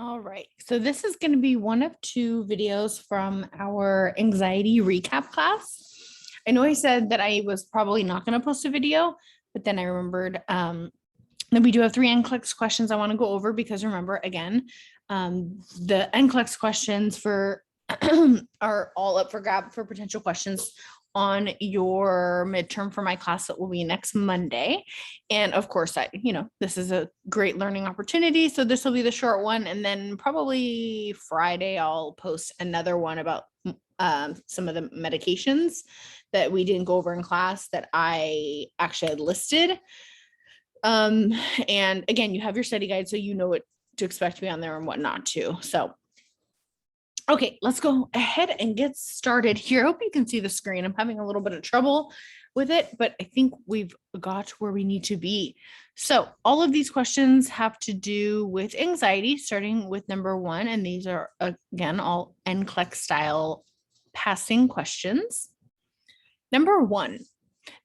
All right. So this is going to be one of two videos from our anxiety recap class. I know I said that I was probably not going to post a video, but then I remembered that we do have 3 NCLEX questions I want to go over because remember, again, the NCLEX questions for are all up for grab for potential questions on your midterm for my class that will be next Monday. And of course, this is a great learning opportunity. So this will be the short one. And then probably Friday, I'll post another one about some of the medications that we didn't go over in class that I actually had listed. And again, you have your study guide, so you know what to expect to be on there and what not to. So okay, let's go ahead and get started here. I hope you can see the screen. I'm having a little bit of trouble with it, but I think we've got where we need to be. So all of these questions have to do with anxiety, starting with number 1. And these are, again, all NCLEX style passing questions. Number 1,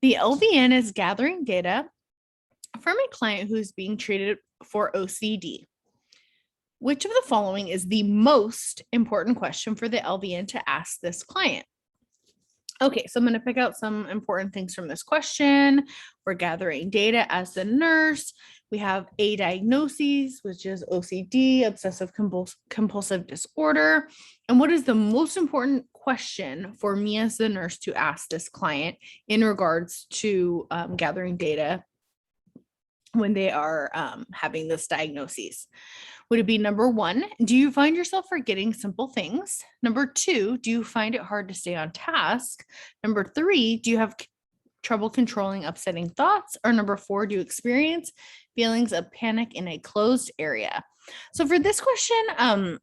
the LVN is gathering data from a client who's being treated for OCD. Which of the following is the most important question for the LVN to ask this client? Okay, so I'm going to pick out some important things from this question. We're gathering data as the nurse. We have a diagnosis, which is OCD, obsessive compulsive disorder. And what is the most important question for me as the nurse to ask this client in regards to gathering data when they are having this diagnosis? Would it be number 1, do you find yourself forgetting simple things? Number 2, do you find it hard to stay on task? Number 3, do you have trouble controlling upsetting thoughts? Or number 4, do you experience feelings of panic in a closed area? So for this question,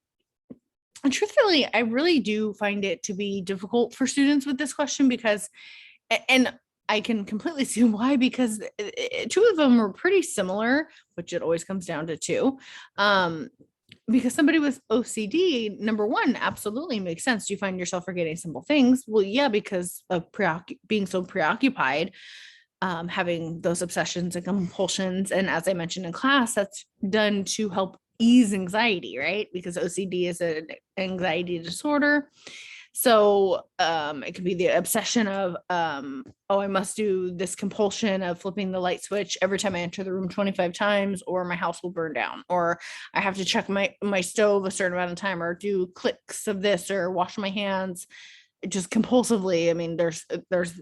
truthfully, I really do find it to be difficult for students with this question because, and I can completely see why, because 2 of them are pretty similar, which it always comes down to 2. Because somebody with OCD, number 1, absolutely makes sense. Do you find yourself forgetting simple things? Well, yeah, because of being so preoccupied, having those obsessions and compulsions. And as I mentioned in class, that's done to help ease anxiety, right? Because OCD is an anxiety disorder. So it could be the obsession of, I must do this compulsion of flipping the light switch every time I enter the room 25 times, or my house will burn down, or I have to check my stove a certain amount of time, or do clicks of this, or wash my hands just compulsively. I mean, there's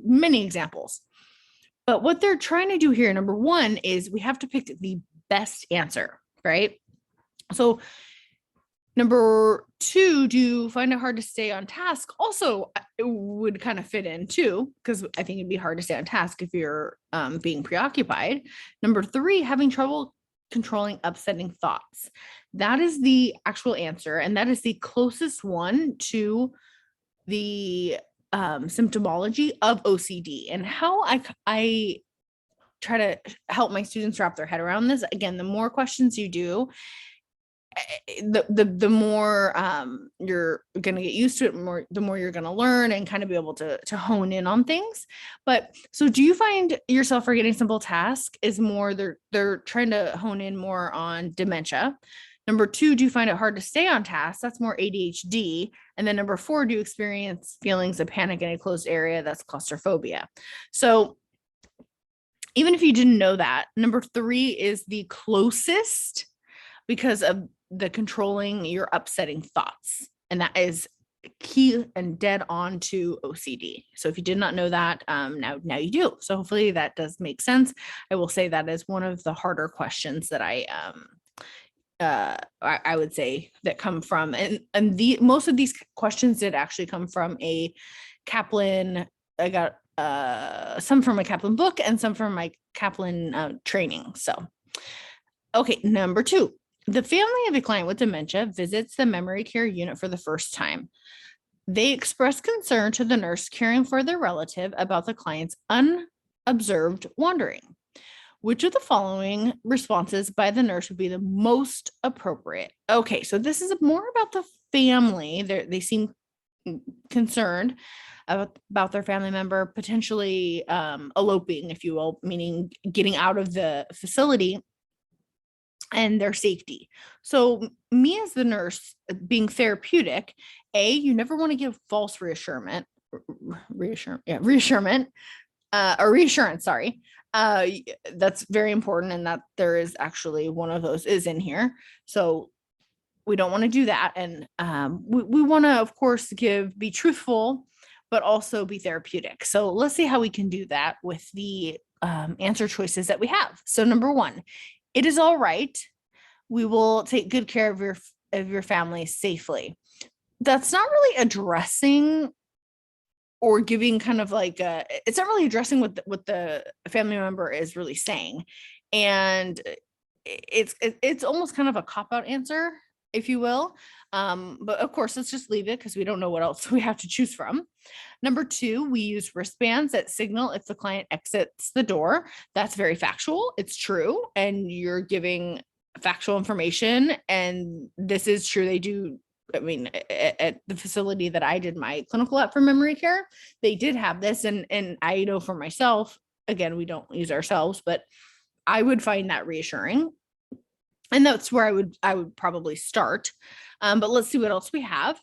many examples. But what they're trying to do here, number 1, is we have to pick the best answer, right? So number 2, do you find it hard to stay on task? Also, it would kind of fit in too, because I think it'd be hard to stay on task if you're being preoccupied. Number 3, having trouble controlling upsetting thoughts. That is the actual answer, and that is the closest one to the symptomology of OCD. And how I try to help my students wrap their head around this, again, the more questions you do, the more you're going to get used to it, the more you're going to learn and kind of be able to hone in on things. But so do you find yourself forgetting simple tasks is more they're trying to hone in more on dementia. Number 2, do you find it hard to stay on task? That's more ADHD. And then number 4, do you experience feelings of panic in a closed area? That's claustrophobia. So even if you didn't know that, number 3 is the closest because of the controlling your upsetting thoughts. And that is key and dead on to OCD. So if you did not know that, now you do. So hopefully that does make sense. I will say that is one of the harder questions that I would say that come from, and the most of these questions did actually come from a Kaplan. I got some from a Kaplan book and some from my Kaplan training. So, okay, number 2. The family of a client with dementia visits the memory care unit for the first time. They express concern to the nurse caring for their relative about the client's unobserved wandering. Which of the following responses by the nurse would be the most appropriate? Okay, so this is more about the family. They seem concerned about their family member potentially eloping, if you will, meaning getting out of the facility and their safety. So me as the nurse being therapeutic, you never want to give false reassurance, or reassurance, sorry. That's very important, and that there is actually one of those is in here. So we don't want to do that. And we want to, of course, be truthful, but also be therapeutic. So let's see how we can do that with the answer choices that we have. So number 1, it is all right. We will take good care of your family safely. That's not really addressing or giving kind of like it's not really addressing what the family member is really saying. And it's almost kind of a cop-out answer, if you will. But of course, let's just leave it because we don't know what else we have to choose from. Number 2, we use wristbands that signal if the client exits the door. That's very factual. It's true. And you're giving factual information. And this is true. They do. I mean, at the facility that I did my clinical at for memory care, they did have this. And I know for myself, again, we don't use ourselves, but I would find that reassuring. And that's where I would probably start. But let's see what else we have.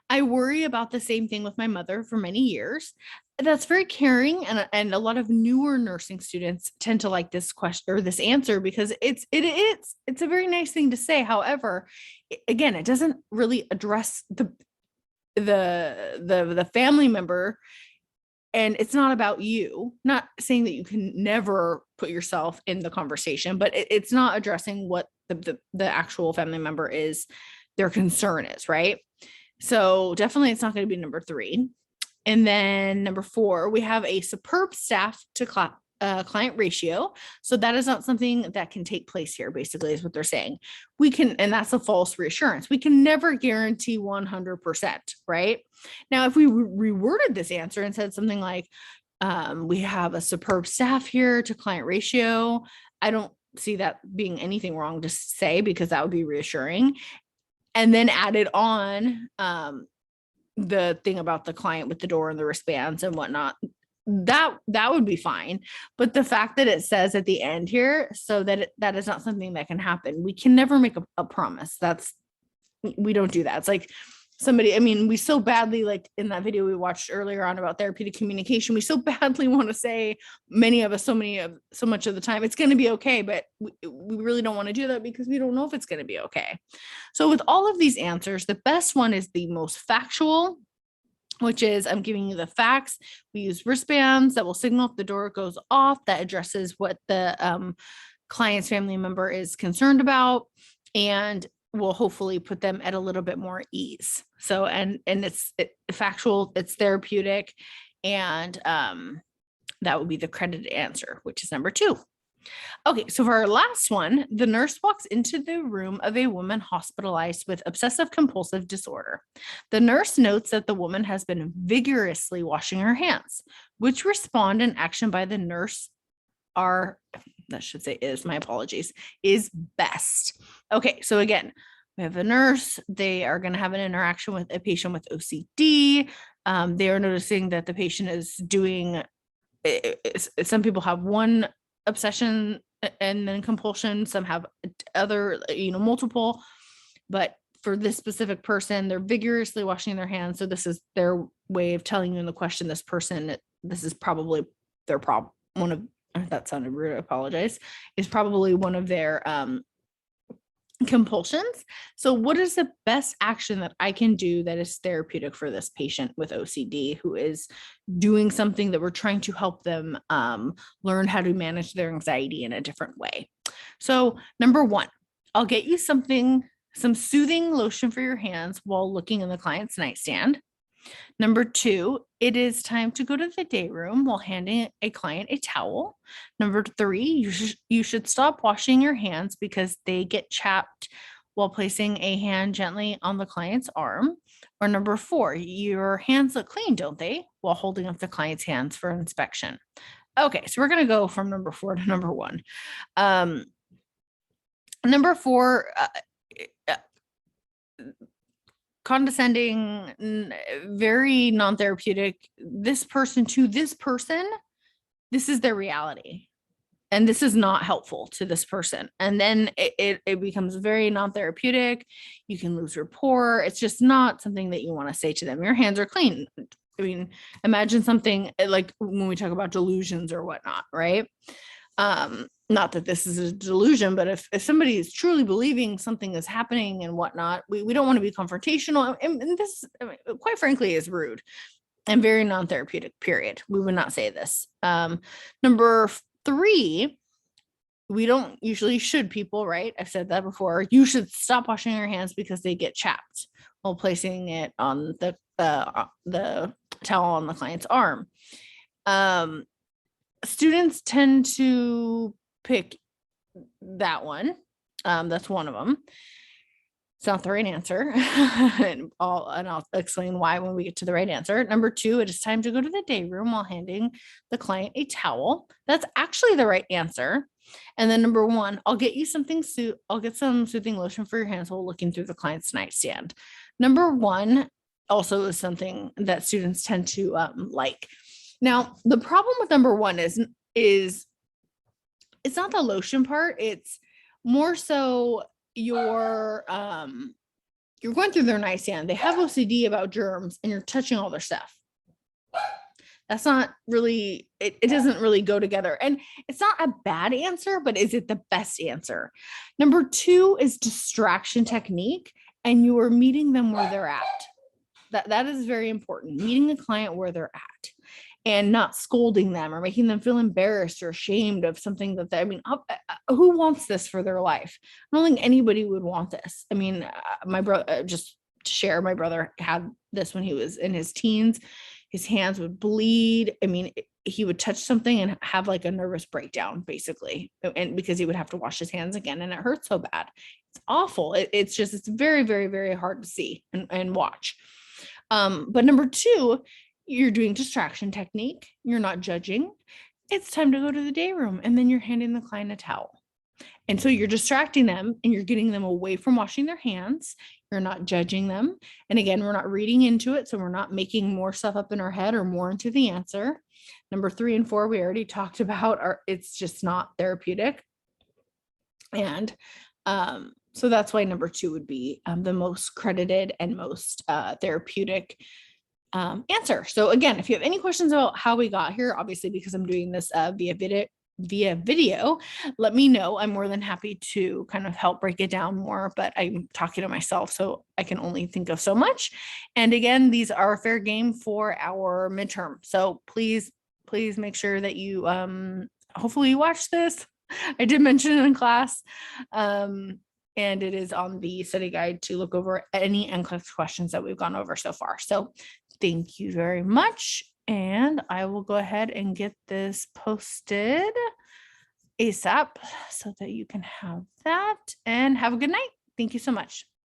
I worry about the same thing with my mother for many years. That's very caring, and a lot of newer nursing students tend to like this question or this answer because it's a very nice thing to say. However, again, it doesn't really address the family member, and it's not about you. Not saying that you can never put yourself in the conversation, but it's not addressing what the actual family member is, their concern is, right? So definitely it's not going to be number 3. And then number 4, we have a superb staff to client ratio. So that is not something that can take place here, basically, is what they're saying. We can, and that's a false reassurance. We can never guarantee 100%, right? Now, if we reworded this answer and said something like, we have a superb staff here to client ratio, I don't see that being anything wrong to say, because that would be reassuring. And then added on the thing about the client with the door and the wristbands and whatnot, that would be fine. But the fact that it says at the end here, so that that is not something that can happen. We can never make a promise. We don't do that. It's like somebody, I mean, we so badly, like in that video we watched earlier on about therapeutic communication, we so badly want to say, many of us, so much of the time, it's going to be okay, but we really don't want to do that because we don't know if it's going to be okay. So with all of these answers, the best one is the most factual, which is, I'm giving you the facts. We use wristbands that will signal if the door goes off. That addresses what the client's family member is concerned about, and will hopefully put them at a little bit more ease. So, and it's factual, it's therapeutic, and that would be the credited answer, which is number 2. Okay, so for our last one, the nurse walks into the room of a woman hospitalized with obsessive compulsive disorder. The nurse notes that the woman has been vigorously washing her hands. Which respond and action by the nurse my apologies, is best? Okay, so again, we have a nurse. They are going to have an interaction with a patient with OCD. They are noticing that the patient is doing, some people have one obsession and then compulsion, some have other, multiple, but for this specific person, they're vigorously washing their hands. So this is their way of telling you in the question, this is probably their problem. That sounded rude, I apologize, is probably one of their compulsions. So what is the best action that I can do that is therapeutic for this patient with OCD who is doing something that we're trying to help them learn how to manage their anxiety in a different way? So number 1, I'll get you some soothing lotion for your hands while looking in the client's nightstand. Number 2, it is time to go to the day room while handing a client a towel. Number 3, you should stop washing your hands because they get chapped while placing a hand gently on the client's arm. Or number 4, your hands look clean, don't they? While holding up the client's hands for inspection. Okay, so we're going to go from number 4 to number 1. Number 4, condescending, very non-therapeutic. This person, this is their reality. And this is not helpful to this person. And then it becomes very non-therapeutic. You can lose rapport. It's just not something that you want to say to them. Your hands are clean. I mean, imagine something like when we talk about delusions or whatnot, right? Not that this is a delusion, but if somebody is truly believing something is happening and whatnot, we don't want to be confrontational. And this, I mean, quite frankly, is rude and very non-therapeutic, period. We would not say this. Number 3, we don't usually should people, right? I've said that before. You should stop washing your hands because they get chapped while placing it on the towel on the client's arm. Students tend to pick that one. That's one of them. It's not the right answer. and I'll explain why when we get to the right answer. Number 2, it is time to go to the day room while handing the client a towel. That's actually the right answer. And then number 1, I'll get you something I'll get some soothing lotion for your hands while looking through the client's nightstand. Number 1 also is something that students tend to like. Now, the problem with number 1 is it's not the lotion part. It's more so you're going through their nightstand. They have OCD about germs and you're touching all their stuff. That's not really, it doesn't really go together. And it's not a bad answer, but is it the best answer? Number 2 is distraction technique, and you are meeting them where they're at. That is very important. Meeting the client where they're at and not scolding them or making them feel embarrassed or ashamed of something that who wants this for their life? I don't think anybody would want this. I mean, my brother, just to share, my brother had this when he was in his teens. His hands would bleed. I mean, he would touch something and have like a nervous breakdown, basically. And because he would have to wash his hands again, and it hurts so bad. It's awful. It's very, very, very hard to see and watch. But number 2, you're doing distraction technique. You're not judging. It's time to go to the day room. And then you're handing the client a towel. And so you're distracting them and you're getting them away from washing their hands. You're not judging them. And again, we're not reading into it. So we're not making more stuff up in our head or more into the answer. Number 3 and 4, we already talked about, it's just not therapeutic. And so that's why number 2 would be the most credited and most therapeutic answer. So again, if you have any questions about how we got here, obviously because I'm doing this via video, let me know. I'm more than happy to kind of help break it down more, but I'm talking to myself, so I can only think of so much. And again, these are fair game for our midterm. So please make sure that you hopefully you watch this. I did mention it in class. And it is on the study guide to look over any NCLEX questions that we've gone over so far. So thank you very much. And I will go ahead and get this posted ASAP so that you can have that, and have a good night. Thank you so much.